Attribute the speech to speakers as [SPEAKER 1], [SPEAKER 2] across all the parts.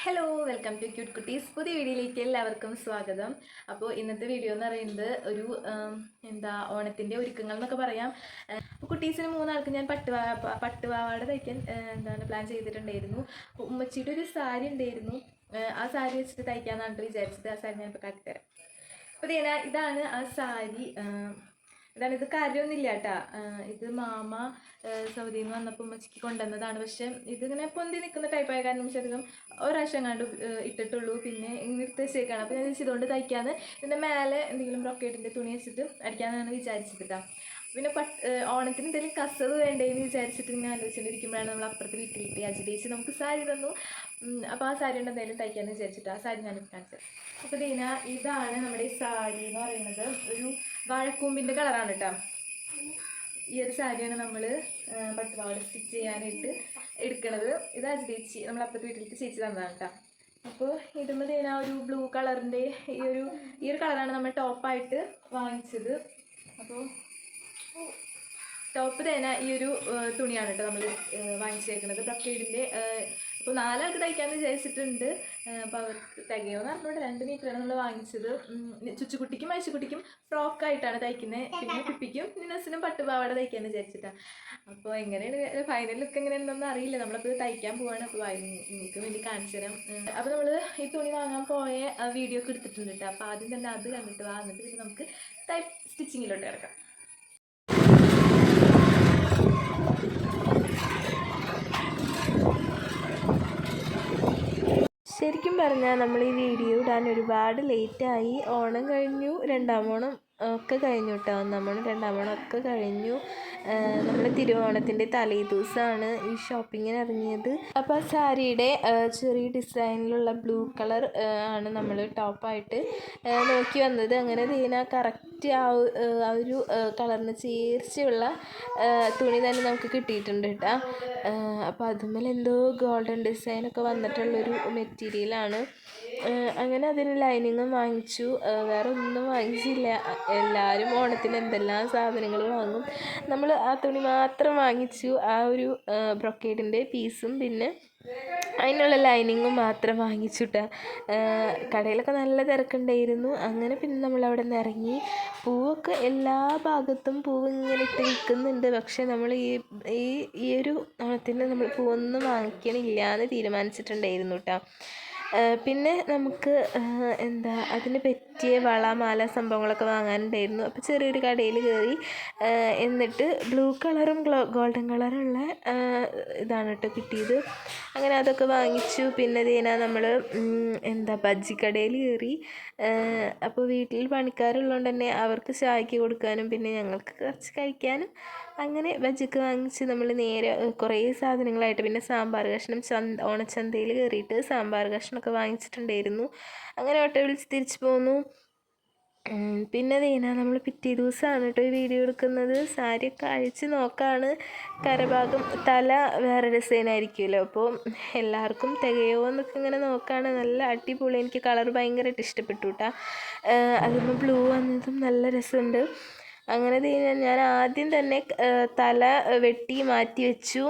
[SPEAKER 1] Hello welcome to cute കുട്ടീസ്. പുതിയ വീഡിയോയിലേക്ക് എല്ലാവർക്കും സ്വാഗതം. അപ്പോൾ ഇന്നത്തെ വീഡിയോ എന്ന് പറയുന്നത് ഒരു ഓണത്തിൻ്റെ ഒരുക്കങ്ങൾ എന്നൊക്കെ പറയാം. അപ്പോൾ കുട്ടീസിന് മൂന്നാൾക്ക് ഞാൻ പട്ടുപാവാട തയ്ക്കാൻ പ്ലാൻ ചെയ്തിട്ടുണ്ടായിരുന്നു. അപ്പോൾ ഉമ്മച്ചിയുടെ ഒരു സാരി ഉണ്ടായിരുന്നു, ആ സാരി വെച്ചിട്ട് തയ്ക്കാമെന്നാണ് വിചാരിച്ചത്. ആ സാരി ഞാനിപ്പോൾ കാട്ടിത്തരാം. അപ്പോൾ ഇതാണ് ആ സാരി. ഇത് കാര്യമൊന്നുമില്ല കേട്ടാ. ഇത് മാമ സൗദിയിൽ നിന്ന് വന്നപ്പോൾ ഉമ്മച്ചിക്ക് കൊണ്ടുവന്നതാണ്. പക്ഷെ ഇതിങ്ങനെ പൊന്തി നിൽക്കുന്ന ടൈപ്പായ കാരണം വെച്ചധികം ഒരാഴ്ച കണ്ട് ഇട്ടിട്ടുള്ളൂ. പിന്നെ ഇങ്ങനെ എടുത്ത് വെച്ചേക്കാണ്. അപ്പോൾ ഞാൻ ഇതുകൊണ്ട് തയ്ക്കാന്ന് ഇതിൻ്റെ മേലെ എന്തെങ്കിലും ബ്രൊക്കേഡിൻ്റെ തുണി വെച്ചിട്ട് അടിക്കാമെന്നാണ് വിചാരിച്ചത് കേട്ടോ. പിന്നെ ഓണത്തിന് എന്തെങ്കിലും കസവ് വേണ്ടേന്ന് വിചാരിച്ചിട്ട് ഇങ്ങനെ ആലോചിച്ചുകൊണ്ടിരിക്കുമ്പോഴാണ് നമ്മൾ അപ്പുറത്തെ വീട്ടിലിട്ട് അജിതേച്ച് നമുക്ക് സാരി തന്നു. അപ്പോൾ ആ സാരി കൊണ്ട് എന്തായാലും തയ്ക്കാമെന്ന് വിചാരിച്ചിട്ട് ആ സാരി ഞാനിപ്പോൾ കാണിച്ചത്. അപ്പോൾ ഇതാണ് നമ്മുടെ ഈ സാരി എന്ന് പറയുന്നത്. ഒരു വാഴക്കൂമ്പിൻ്റെ കളറാണ് കേട്ടോ. ഈ ഒരു സാരിയാണ് നമ്മൾ പട്ടുപാവാട സ്റ്റിച്ച് ചെയ്യാനായിട്ട് എടുക്കണത്. ഇത് അജിതേച്ചി നമ്മൾ അപ്പുറത്തെ വീട്ടിലേക്ക് ചേച്ചി തന്നതാണ് കേട്ടോ. അപ്പോൾ ഇടുമ്പോൾ ഒരു ബ്ലൂ കളറിൻ്റെ ഈ ഒരു കളറാണ് നമ്മൾ ടോപ്പായിട്ട് വാങ്ങിച്ചത്. അപ്പോൾ ടോപ്പ് ഈ ഒരു തുണിയാണ് കേട്ടോ നമ്മൾ വാങ്ങിച്ചേക്കുന്നത് ബ്രൊക്കേഡിൻ്റെ. അപ്പോൾ 4 ആൾക്ക് തയ്ക്കാമെന്ന് വിചാരിച്ചിട്ടുണ്ട്. അപ്പോൾ അവർക്ക് തികയോന്ന് പറഞ്ഞുകൊണ്ട് 2 മീറ്ററാണ് നമ്മൾ വാങ്ങിച്ചത്. ചുച്ചുകുട്ടിക്കും മൈശുക്കുട്ടിക്കും ഫ്രോക്കായിട്ടാണ് തയ്ക്കുന്നത്. പിന്നെ കുപ്പിക്കും നിനസിനും പട്ടുപാവാട തയ്ക്കാമെന്ന് വിചാരിച്ചിട്ടാണ്. അപ്പോൾ എങ്ങനെയാണ് ഫൈനൽ ലുക്ക് എങ്ങനെയാണെന്നൊന്നും അറിയില്ല. നമ്മളപ്പോൾ തയ്ക്കാൻ പോവാണ്. അപ്പോൾ നിങ്ങൾക്ക് വേണ്ടി കാണിച്ചു തരാം. അപ്പോൾ നമ്മൾ ഈ തുണി വാങ്ങാൻ പോയ വീഡിയോ ഒക്കെ എടുത്തിട്ടുണ്ട് കേട്ടോ. അപ്പോൾ ആദ്യം തന്നെ അത് കണ്ടിട്ട് വാങ്ങിട്ട് പിന്നെ നമുക്ക് സ്റ്റിച്ചിങ്ങിലോട്ട് കിടക്കാം. ശരിക്കും പറഞ്ഞാൽ നമ്മൾ ഈ വീഡിയോ ഇടാൻ ഒരുപാട് ലേറ്റായി. ഓണം കഴിഞ്ഞു, 2ാം ഓണം ഒക്കെ കഴിഞ്ഞു കേട്ടോ. 1ാം ഓണം 2ാം ഓണം ഒക്കെ കഴിഞ്ഞു. നമ്മൾ തിരുവോണത്തിൻ്റെ തലേ ദിവസമാണ് ഈ ഷോപ്പിങ്ങിന് ഇറങ്ങിയത്. അപ്പോൾ ആ സാരിയുടെ ചെറിയ ഡിസൈനിലുള്ള ബ്ലൂ കളർ ആണ് നമ്മൾ ടോപ്പായിട്ട് നോക്കി വന്നത്. അങ്ങനെ കറക്റ്റ് ആ ഒരു കളറിന് ചേർച്ചയുള്ള തുണി തന്നെ നമുക്ക് കിട്ടിയിട്ടുണ്ട് കേട്ടോ. അപ്പോൾ അതുമേൽ എന്തോ ഗോൾഡൻ ഡിസൈനൊക്കെ വന്നിട്ടുള്ളൊരു മെറ്റീരിയലാണ്. അങ്ങനെ അതിന് ലൈനിങ്ങും വാങ്ങിച്ചു. വേറെ ഒന്നും വാങ്ങിച്ചില്ല. എല്ലാവരും ഓണത്തിന് എന്തെല്ലാം സാധനങ്ങൾ വാങ്ങും, നമ്മൾ ആ തുണി മാത്രം വാങ്ങിച്ചു. ആ ഒരു ബ്രൊക്കേഡിൻ്റെ പീസും പിന്നെ അതിനുള്ള ലൈനിങ്ങും മാത്രം വാങ്ങിച്ചുട്ടാ. കടയിലൊക്കെ നല്ല തിരക്കുണ്ടായിരുന്നു. അങ്ങനെ പിന്നെ നമ്മളവിടെ നിന്ന് ഇറങ്ങി. പൂവൊക്കെ എല്ലാ ഭാഗത്തും പൂവ് ഇങ്ങനെ ഇട്ട് നിൽക്കുന്നുണ്ട്. പക്ഷേ നമ്മൾ ഈ ഒരു ഓണത്തിന് നമ്മൾ പൂവൊന്നും വാങ്ങിക്കണില്ല എന്ന് തീരുമാനിച്ചിട്ടുണ്ടായിരുന്നു കേട്ടോ. പിന്നെ നമുക്ക് അതിന് പറ്റിയ വള മാല സംഭവങ്ങളൊക്കെ വാങ്ങാനുണ്ടായിരുന്നു. അപ്പോൾ ചെറിയൊരു കടയിൽ കയറി. എന്നിട്ട് ബ്ലൂ കളറും ഗോൾഡൻ കളറുള്ള ഇതാണ് കേട്ടോ കിട്ടിയത്. അങ്ങനെ അതൊക്കെ വാങ്ങിച്ചു. പിന്നെ നമ്മൾ ബജ്ജിക്കടയിൽ കയറി. അപ്പോൾ വീട്ടിൽ പണിക്കാരുള്ളതുകൊണ്ട് തന്നെ അവർക്ക് ചായക്ക് കൊടുക്കാനും പിന്നെ ഞങ്ങൾക്ക് കുറച്ച് കഴിക്കാനും അങ്ങനെ ബജ്ജിക്ക് വാങ്ങിച്ച് നമ്മൾ നേരെ കുറേ സാധനങ്ങളായിട്ട് പിന്നെ സാമ്പാർ കഷ്ണം ഓണച്ചന്തയിൽ കയറിയിട്ട് സാമ്പാർ കഷ്ണമൊക്കെ വാങ്ങിച്ചിട്ടുണ്ടായിരുന്നു. അങ്ങനെ ഓട്ടോ വിളിച്ച് തിരിച്ചു പോന്നു. പിന്നെ നമ്മൾ പിറ്റേ ദിവസമാണ് കേട്ടോ ഈ വീഡിയോ എടുക്കുന്നത്. സാരിയൊക്കെ അഴിച്ച് നോക്കാണ്. കരഭാഗം തല വേറെ ഡിസൈനായിരിക്കുമല്ലോ. അപ്പോൾ എല്ലാവർക്കും തികയോ എന്നൊക്കെ ഇങ്ങനെ നോക്കാണ്. നല്ല അടിപൊളി. എനിക്ക് കളർ ഭയങ്കരമായിട്ട് ഇഷ്ടപ്പെട്ടു കേട്ടോ. അതിപ്പോൾ ബ്ലൂ വന്നതും നല്ല രസമുണ്ട്. അങ്ങനെ ഞാൻ ആദ്യം തന്നെ തല വെട്ടി മാറ്റി വെച്ചു.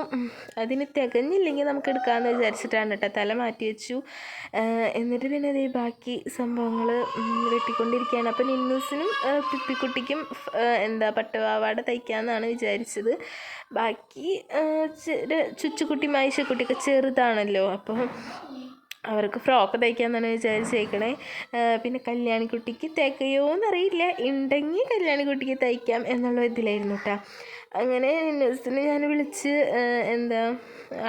[SPEAKER 1] അതിന് തികഞ്ഞില്ലെങ്കിൽ നമുക്ക് എടുക്കാമെന്ന് വിചാരിച്ചിട്ടാണ് കേട്ടോ തല മാറ്റി വെച്ചു. എന്നിട്ട് പിന്നെ ബാക്കി സംഭവങ്ങൾ വെട്ടിക്കൊണ്ടിരിക്കുകയാണ്. അപ്പോൾ നിന്നൂസിനും പിപ്പിക്കുട്ടിക്കും പട്ടുപാവാട തയ്ക്കാമെന്നാണ് വിചാരിച്ചത്. ബാക്കി ചുച്ചുകുട്ടി മൈശക്കുട്ടിയൊക്കെ ചെറുതാണല്ലോ, അപ്പോൾ അവർക്ക് ഫ്രോക്ക് തയ്ക്കാമെന്നാണ് വിചാരിച്ചേക്കണേ. പിന്നെ കല്യാണിക്കുട്ടിക്ക് തികയോന്നറിയില്ല, ഉണ്ടെങ്കിൽ കല്യാണിക്കുട്ടിക്ക് തയ്ക്കാം എന്നുള്ള ഇതിലായിരുന്നു കേട്ടോ. അങ്ങനെ ന്യൂസിന് ഞാൻ വിളിച്ച്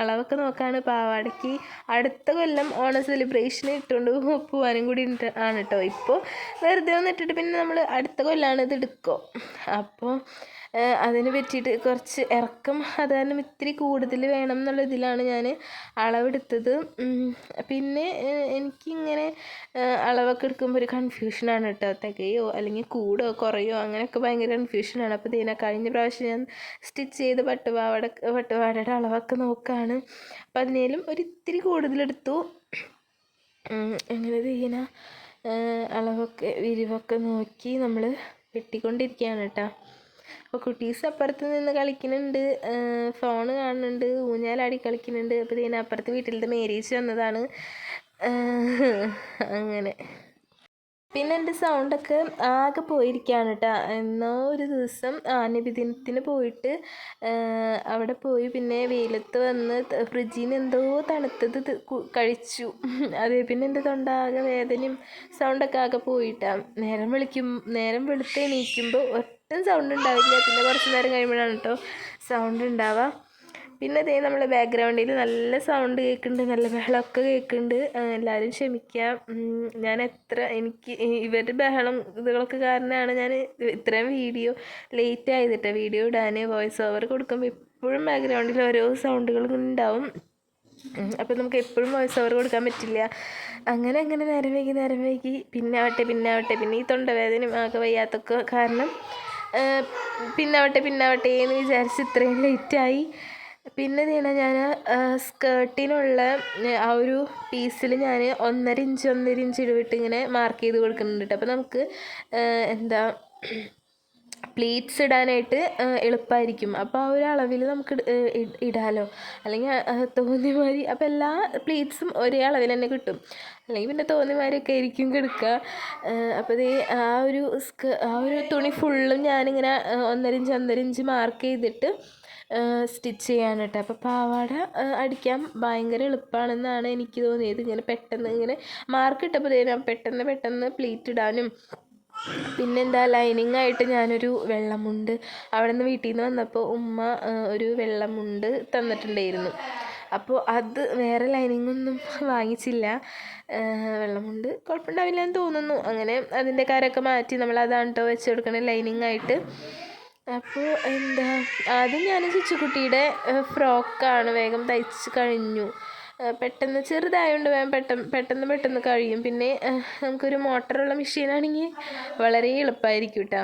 [SPEAKER 1] അളവൊക്കെ നോക്കാണ്. പാവാടയ്ക്ക് അടുത്ത കൊല്ലം ഓണ സെലിബ്രേഷന് ഇട്ടുകൊണ്ട് പോകാനും കൂടി ആണ് കേട്ടോ. ഇപ്പോൾ വെറുതെ ഒന്നിട്ടിട്ട് പിന്നെ നമ്മൾ അടുത്ത കൊല്ലമാണ് ഇത് എടുക്കുക. അപ്പോൾ അതിന് പറ്റിയിട്ട് കുറച്ച് ഇറക്കം അത് കാരണം ഇത്തിരി കൂടുതൽ വേണം എന്നുള്ള ഇതിലാണ് ഞാൻ അളവെടുത്തത്. പിന്നെ എനിക്കിങ്ങനെ അളവൊക്കെ എടുക്കുമ്പോൾ ഒരു കൺഫ്യൂഷനാണ് കേട്ടോ. തികയോ അല്ലെങ്കിൽ കൂടോ കുറയോ അങ്ങനെയൊക്കെ ഭയങ്കര കൺഫ്യൂഷനാണ്. അപ്പോൾ കഴിഞ്ഞ പ്രാവശ്യം ഞാൻ സ്റ്റിച്ച് ചെയ്ത് പട്ടുപാവാടയുടെ അളവൊക്കെ നോക്കുകയാണ്. അപ്പോൾ അതിനേലും ഒരിത്തിരി കൂടുതലെടുത്തു. അങ്ങനെ അളവൊക്കെ വിരിവൊക്കെ നോക്കി നമ്മൾ വെട്ടിക്കൊണ്ടിരിക്കുകയാണ് കേട്ടോ. അപ്പോൾ കുട്ടീസ് അപ്പുറത്ത് നിന്ന് കളിക്കുന്നുണ്ട്, ഫോണ് കാണുന്നുണ്ട്, ഊഞ്ഞാലാടി കളിക്കുന്നുണ്ട്. അപ്പോൾ അപ്പുറത്ത് വീട്ടിലത്തെ മേരീച്ച് വന്നതാണ്. അങ്ങനെ പിന്നെ എൻ്റെ സൗണ്ടൊക്കെ ആകെ പോയിരിക്കുകയാണ് കേട്ടോ. എന്നോ ഒരു ദിവസം നബിദിനത്തിന് പോയിട്ട് അവിടെ പോയി പിന്നെ വെയിലത്ത് വന്ന് ഫ്രിഡ്ജിൽ നിന്ന് എന്തോ തണുത്തത് കഴിച്ചു. അതേ പിന്നെ എൻ്റെ തൊണ്ട ആകെ വേദനയും സൗണ്ടൊക്കെ ആകെ പോയിട്ടാണ്. നേരം വെളുത്ത് എണീക്കുമ്പോൾ ഒട്ടും സൗണ്ട് ഉണ്ടാവില്ല. പിന്നെ കുറച്ച് നേരം കഴിയുമ്പോഴാണ് കേട്ടോ സൗണ്ട് ഉണ്ടാവുക. പിന്നെ അതേ നമ്മളെ ബാക്ക്ഗ്രൗണ്ടിൽ നല്ല സൗണ്ട് കേൾക്കുന്നുണ്ട്, നല്ല ബഹളമൊക്കെ കേൾക്കുന്നുണ്ട്. എല്ലാവരും ക്ഷമിക്കുക. എനിക്ക് ഇവരുടെ ബഹളം ഇതുകളൊക്കെ കാരണമാണ് ഞാൻ ഇത്രയും വീഡിയോ ലേറ്റ് ആയതിട്ട്. വീഡിയോ ഇടാൻ വോയിസ് ഓവർ കൊടുക്കുമ്പോൾ എപ്പോഴും ബാക്ക്ഗ്രൗണ്ടിൽ ഓരോ സൗണ്ടുകൾ ഉണ്ടാവും. അപ്പോൾ നമുക്ക് എപ്പോഴും വോയിസ് ഓവർ കൊടുക്കാൻ പറ്റില്ല. അങ്ങനെ നേരം വൈകി പിന്നാവട്ടെ പിന്നെ ഈ തൊണ്ടവേദനയും ആകെ വയ്യാത്തൊക്കെ കാരണം പിന്നാവട്ടെ എന്ന് വിചാരിച്ച് ഇത്രയും ലേറ്റായി. പിന്നെ ഞാൻ സ്കേർട്ടിനുള്ള ആ ഒരു പീസിൽ ഞാൻ 1.5 ഇഞ്ച് ഇടവിട്ട് ഇങ്ങനെ മാർക്ക് ചെയ്ത് കൊടുക്കുന്നുണ്ട് കേട്ടോ. അപ്പോൾ നമുക്ക് പ്ലീറ്റ്സ് ഇടാനായിട്ട് എളുപ്പമായിരിക്കും. അപ്പോൾ ആ ഒരു അളവിൽ നമുക്ക് ഇടാമല്ലോ. അല്ലെങ്കിൽ തോന്നിയ മാതിരി അപ്പോൾ എല്ലാ പ്ലീറ്റ്സും ഒരേ അളവിൽ തന്നെ കിട്ടും. അല്ലെങ്കിൽ പിന്നെ തോന്നിയ മാതിരിയൊക്കെ ആയിരിക്കും കിടക്കുക. അപ്പോൾ ആ ഒരു തുണി ഫുള്ളും ഞാനിങ്ങനെ 1.5 ഇഞ്ച് മാർക്ക് ചെയ്തിട്ട് സ്റ്റിച്ച് ചെയ്യാണ് കേട്ടോ. അപ്പോൾ പാവാട അടിക്കാൻ ഭയങ്കര എളുപ്പമാണെന്നാണ് എനിക്ക് തോന്നിയത്. ഇങ്ങനെ പെട്ടെന്ന് ഇങ്ങനെ മാർക്ക് ഇട്ടപ്പോൾ ഞാൻ പെട്ടെന്ന് പ്ലീറ്റ് ഇടാനും പിന്നെന്താ ലൈനിങ് ആയിട്ട് ഞാനൊരു വെള്ളമുണ്ട് അവിടെ നിന്ന് വീട്ടിൽ നിന്ന് വന്നപ്പോൾ ഉമ്മ ഒരു വെള്ളമുണ്ട് തന്നിട്ടുണ്ടായിരുന്നു. അപ്പോൾ അത് വേറെ ലൈനിങ്ങൊന്നും വാങ്ങിച്ചില്ല. വെള്ളമുണ്ട് കുഴപ്പമുണ്ടാവില്ല എന്ന് തോന്നുന്നു. അങ്ങനെ അതിൻ്റെ കാര്യമൊക്കെ മാറ്റി നമ്മളതാണ് കേട്ടോ വെച്ച് കൊടുക്കണേ ലൈനിങ് ആയിട്ട്. അപ്പോൾ ആദ്യം ഞാൻ ചുച്ചുക്കുട്ടിയുടെ ഫ്രോക്കാണ് വേഗം തയ്ച്ച് കഴിഞ്ഞു. പെട്ടെന്ന് ചെറുതായതുകൊണ്ട് വേഗം പെട്ടെന്ന് കഴിയും. പിന്നെ നമുക്കൊരു മോട്ടറുള്ള മെഷീനാണെങ്കിൽ വളരെ എളുപ്പമായിരിക്കും കേട്ടോ.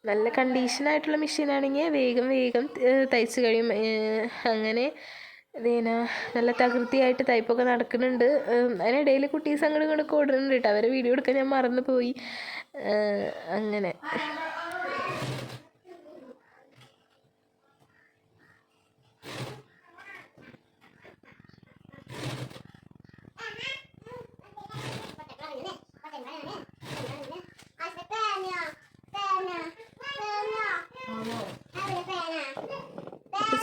[SPEAKER 1] നല്ല കണ്ടീഷനായിട്ടുള്ള മെഷീനാണെങ്കിൽ വേഗം തയ്ച്ച് കഴിയും. അങ്ങനെ നല്ല തകൃതിയായിട്ട് തയ്പ്പൊക്കെ നടക്കുന്നുണ്ട്. അതിനിടയിൽ കുട്ടീസ് അങ്ങോട്ട് ഓടുന്നുണ്ട് കേട്ടോ. അവരെ വീഡിയോ എടുക്കാൻ ഞാൻ മറന്നു പോയി. അങ്ങനെ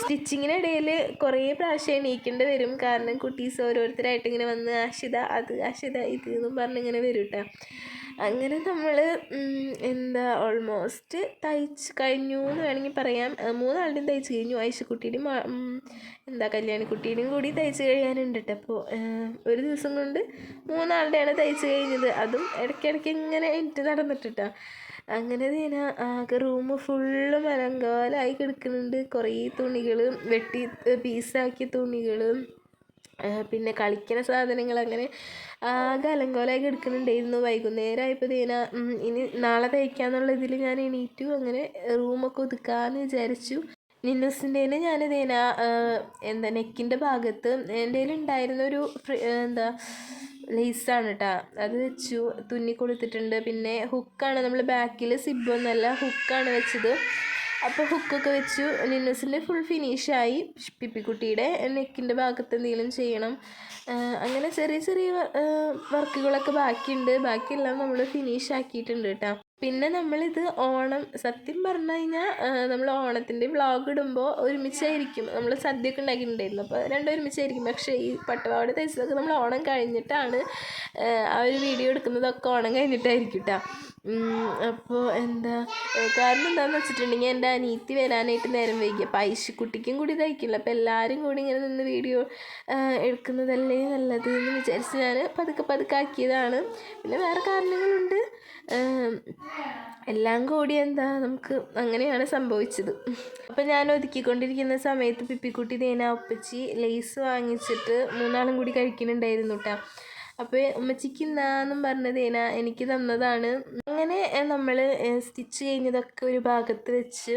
[SPEAKER 1] സ്റ്റിച്ചിങ്ങിനിടയിൽ കുറേ പ്രാവശ്യം എണീക്കേണ്ടി വരും. കാരണം കുട്ടീസ് ഓരോരുത്തരായിട്ട് ഇങ്ങനെ വന്ന് ആഷിത ഇത് എന്നും പറഞ്ഞിങ്ങനെ വരും കേട്ടോ. അങ്ങനെ നമ്മൾ ഓൾമോസ്റ്റ് തയ്ച്ച് കഴിഞ്ഞു എന്ന് വേണമെങ്കിൽ പറയാം. 3 ആളുടെയും തയ്ച്ച് കഴിഞ്ഞു. ഐഷക്കുട്ടിയുടെയും കല്യാണിക്കുട്ടിയുടെയും കൂടി തയ്ച്ച് കഴിയാനുണ്ട് കേട്ടോ. അപ്പോൾ ഒരു ദിവസം കൊണ്ട് 3 ആളുടെയാണ് തയ്ച്ച് കഴിഞ്ഞത്. അതും ഇടയ്ക്കിടയ്ക്ക് ഇങ്ങനെ എനിക്ക് നടന്നിട്ടാ. അങ്ങനെ ആകെ റൂം ഫുള്ളും അലങ്കോലമായി കിടക്കുന്നുണ്ട്. കുറേ തുണികൾ വെട്ടി പീസാക്കിയ തുണികൾ പിന്നെ കളിക്കുന്ന സാധനങ്ങൾ അങ്ങനെ ആകെ അലങ്കോലമായി കിടക്കുന്നുണ്ടായിരുന്നു. വൈകുന്നേരമായപ്പോൾ ഇനി നാളെ തയ്ക്കാന്നുള്ള ഇതിൽ ഞാൻ എണീറ്റു. അങ്ങനെ റൂമൊക്കെ ഒതുക്കാമെന്ന് വിചാരിച്ചു. നിന്നൂസിൻ്റെ ഞാൻ നെക്കിൻ്റെ ഭാഗത്ത് എൻ്റെ ഉണ്ടായിരുന്ന ഒരു ലേസാണ് കേട്ടോ. അത് വെച്ചു തുന്നി കൊടുത്തിട്ടുണ്ട്. പിന്നെ ഹുക്കാണ് നമ്മൾ ബാക്കിൽ സിബൊന്നല്ല ഹുക്കാണ് വെച്ചത്. അപ്പോൾ ഹുക്കൊക്കെ വെച്ചു. നിന്നൂസിൻ്റെ ഫുൾ ഫിനിഷായി. പിപ്പിക്കുട്ടിയുടെ നെക്കിൻ്റെ ഭാഗത്ത് എന്തെങ്കിലും ചെയ്യണം. അങ്ങനെ ചെറിയ വർക്കുകളൊക്കെ ബാക്കിയുണ്ട്. ബാക്കിയെല്ലാം നമ്മൾ ഫിനിഷ് ആക്കിയിട്ടുണ്ട് കേട്ടോ. പിന്നെ നമ്മളിത് സത്യം പറഞ്ഞു കഴിഞ്ഞാൽ നമ്മൾ ഓണത്തിൻ്റെ വ്ളോഗ് ഇടുമ്പോൾ ഒരുമിച്ചായിരിക്കും. നമ്മൾ സദ്യയൊക്കെ ഉണ്ടാക്കിയിട്ടുണ്ടായിരുന്നു. അപ്പോൾ രണ്ടും ഒരുമിച്ചായിരിക്കും. പക്ഷേ ഈ പട്ടുപാവാട തയ്ച്ചതൊക്കെ നമ്മൾ ഓണം കഴിഞ്ഞിട്ടാണ് ആ ഒരു വീഡിയോ എടുക്കുന്നതൊക്കെ ഓണം കഴിഞ്ഞിട്ടായിരിക്കും കേട്ടോ. അപ്പോൾ കാരണം എന്താണെന്ന് വെച്ചിട്ടുണ്ടെങ്കിൽ എൻ്റെ അനിയത്തി വരാനായിട്ട് നേരം വൈകി. അപ്പോൾ ഐഷക്കുട്ടിക്കും കൂടി തയ്ക്കില്ല. അപ്പോൾ എല്ലാവരും കൂടി ഇങ്ങനെ നിന്ന് വീഡിയോ എടുക്കുന്നതല്ലേ നല്ലത് എന്ന് വിചാരിച്ച് ഞാൻ പതുക്കെ ആക്കിയതാണ്. പിന്നെ വേറെ കാരണങ്ങളുണ്ട്. എല്ലാം കൂടി നമുക്ക് അങ്ങനെയാണ് സംഭവിച്ചത്. അപ്പം ഞാൻ ഒതുക്കിക്കൊണ്ടിരിക്കുന്ന സമയത്ത് പിപ്പിക്കുട്ടി ഒപ്പിച്ച് ലേസ് വാങ്ങിച്ചിട്ട് 3 ആളും കൂടി കഴിക്കുന്നുണ്ടായിരുന്നു കേട്ടോ. അപ്പോൾ ഉമ്മച്ചിക്ക് എന്നാന്നും പറഞ്ഞത് എനിക്ക് തന്നതാണ്. അങ്ങനെ നമ്മൾ സ്റ്റിച്ച് കഴിഞ്ഞതൊക്കെ ഒരു ഭാഗത്ത് വെച്ച്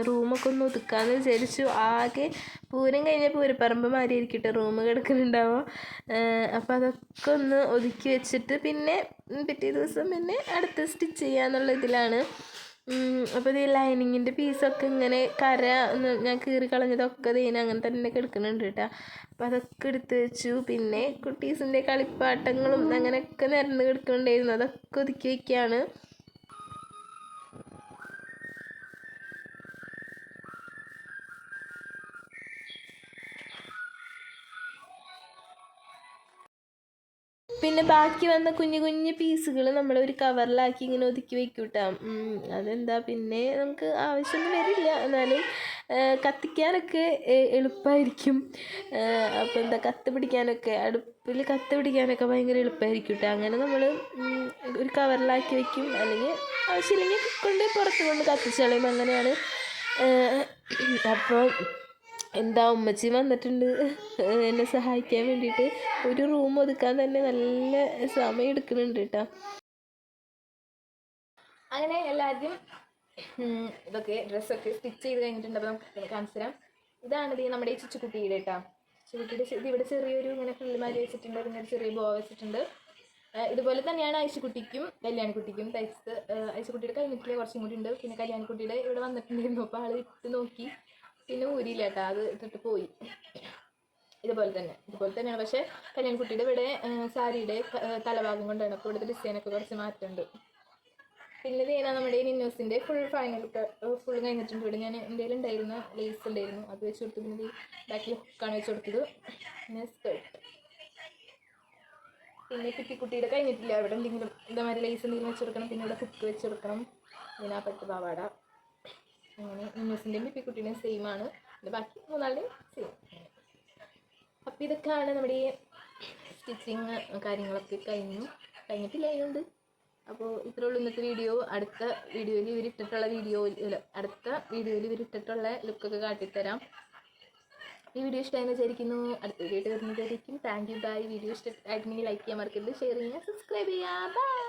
[SPEAKER 1] റൂമൊക്കെ ഒന്ന് ഒതുക്കാമെന്ന് വിചാരിച്ചു. ആകെ പൂരം കഴിഞ്ഞ പൂരപ്പറമ്പ് മാതിരിയായിരിക്കട്ടെ റൂം കിടക്കുന്നുണ്ടാവുക. അപ്പോൾ അതൊക്കെ ഒന്ന് ഒതുക്കി വെച്ചിട്ട് പിന്നെ പിറ്റേ ദിവസം പിന്നെ അടുത്ത് സ്റ്റിച്ച് ചെയ്യാന്നുള്ള ഇതിലാണ്. അപ്പോൾ ഈ ലൈനിങ്ങിൻ്റെ പീസൊക്കെ ഇങ്ങനെ ഞാൻ കീറി കളഞ്ഞതൊക്കെ ഇതിന് അങ്ങനെ തന്നെ കിടക്കുന്നുണ്ട് കേട്ടോ. അപ്പോൾ അതൊക്കെ എടുത്ത് വെച്ചു. പിന്നെ കുട്ടീസിൻ്റെ കളിപ്പാട്ടങ്ങളും അങ്ങനെയൊക്കെ നിരന്ന് കിടക്കുന്നുണ്ടായിരുന്നു, അതൊക്കെ ഒതുക്കി വയ്ക്കുകയാണ്. പിന്നെ ബാക്കി വന്ന കുഞ്ഞു കുഞ്ഞു പീസുകൾ നമ്മൾ ഒരു കവറിലാക്കി ഇങ്ങനെ ഒതുക്കി വെക്കും കേട്ടോ. അതെന്താ, പിന്നെ നമുക്ക് ആവശ്യമൊന്നും വരില്ല, എന്നാലും കത്തിക്കാനൊക്കെ എളുപ്പമായിരിക്കും. അപ്പോൾ എന്താ, കത്ത് പിടിക്കാനൊക്കെ അടുപ്പിൽ കത്ത് പിടിക്കാനൊക്കെ ഭയങ്കര എളുപ്പമായിരിക്കും കേട്ടോ. അങ്ങനെ നമ്മൾ ഒരു കവറിലാക്കി വയ്ക്കും, അല്ലെങ്കിൽ ആവശ്യമില്ലെങ്കിൽ കൊണ്ട് പുറത്ത് കൊണ്ട് കത്തിച്ചളയും, അങ്ങനെയാണ്. അപ്പോൾ എന്താ, ഉമ്മച്ചി വന്നിട്ടുണ്ട് എന്നെ സഹായിക്കാൻ വേണ്ടിയിട്ട്. ഒരു റൂം ഒതുക്കാൻ തന്നെ നല്ല സമയം എടുക്കുന്നുണ്ട് കേട്ടോ. അങ്ങനെ എല്ലാവരും ഇതൊക്കെ ഡ്രസ്സൊക്കെ സ്റ്റിച്ച് ചെയ്ത് കഴിഞ്ഞിട്ടുണ്ട്. അപ്പോൾ നമുക്ക് കാണിച്ചു തരാം. ഇതാണിത് നമ്മുടെ ഈ ചുച്ചുക്കുട്ടിയുടെ കേട്ടോ. ചുച്ചുക്കുട്ടിയുടെ ഇവിടെ ചെറിയൊരു ഇങ്ങനെ പുള്ളിമാരി വെച്ചിട്ടുണ്ട്, ഇങ്ങനെ ചെറിയ ബോ വെച്ചിട്ടുണ്ട്. ഇതുപോലെ തന്നെയാണ് ഐശുക്കുട്ടിക്കും കല്യാണിക്കുട്ടിക്കും തയ്ച്ചത്. ഐശുക്കുട്ടിയുടെ കഴിഞ്ഞിട്ടില്ല, കുറച്ചും കൂടി ഉണ്ട്. പിന്നെ കല്യാണിക്കുട്ടിയുടെ ഇവിടെ വന്നിട്ടുണ്ടായിരുന്നു, അപ്പോൾ ആൾ ഇട്ട് നോക്കി, പിന്നെ ഊരിയില്ല കേട്ടോ, അത് ഇട്ടിട്ട് പോയി. ഇതുപോലെ തന്നെയാണ്. പക്ഷേ കല്യാൺകുട്ടിയുടെ ഇവിടെ സാരിയുടെ തലഭാഗം കൊണ്ടാണ്. അപ്പോൾ ഇവിടുത്തെ ഡിസൈനൊക്കെ കുറച്ച് മാറ്റമുണ്ട്. പിന്നെ ഇതാണ് നമ്മുടെ നിന്നോസിൻ്റെ ഫുൾ കഴിഞ്ഞിട്ടുണ്ട്. ഇവിടെ ഞാൻ എൻ്റെ ഉണ്ടായിരുന്ന ലേസ് ഉണ്ടായിരുന്നു, അത് വെച്ച് കൊടുത്തു. പിന്നെ ബാക്കി ഹുക്കാണ് വെച്ച് കൊടുത്തത്. പിന്നെ സ്കേർട്ട്. പിന്നെ പിപ്പിക്കുട്ടിയുടെ കഴിഞ്ഞിട്ടില്ല, ഇവിടെ എന്തെങ്കിലും ഇതേമാതിരി ലേസ് എന്തെങ്കിലും വെച്ച് കൊടുക്കണം. പിന്നെ ഇവിടെ ഹുക്ക് വെച്ച് കൊടുക്കണം. പിന്നെ ആ പട്ട് പാവാട. അങ്ങനെ നിന്നോസിൻ്റെയും പിപ്പിക്കുട്ടീൻ്റെയും സെയിം ആണ്. പിന്നെ ബാക്കി മൂന്നാളുടെയും സെയിം. അപ്പോൾ ഇതൊക്കെയാണ് നമ്മുടെ ഈ സ്റ്റിച്ചിങ് കാര്യങ്ങളൊക്കെ കഴിഞ്ഞിട്ടില്ല അതിനുണ്ട്. അപ്പോൾ ഇത്രേ ഉള്ളൂ ഇന്നത്തെ വീഡിയോ. അടുത്ത വീഡിയോയിൽ ഇവരിട്ടിട്ടുള്ള ലുക്കൊക്കെ കാട്ടിത്തരാം. ഈ വീഡിയോ ഇഷ്ടമായെന്ന് വിചാരിക്കുന്നു. അടുത്ത വീഡിയോ ആയിട്ട് വരുന്നതായിരിക്കും. Thank you, bye. വീഡിയോ ഇഷ്ടമായിട്ടുണ്ടെങ്കിൽ ലൈക്ക് ചെയ്യാൻ മറക്കരുത്, ഷെയർ ചെയ്യുക, സബ്സ്ക്രൈബ് ചെയ്യുക. ബൈ.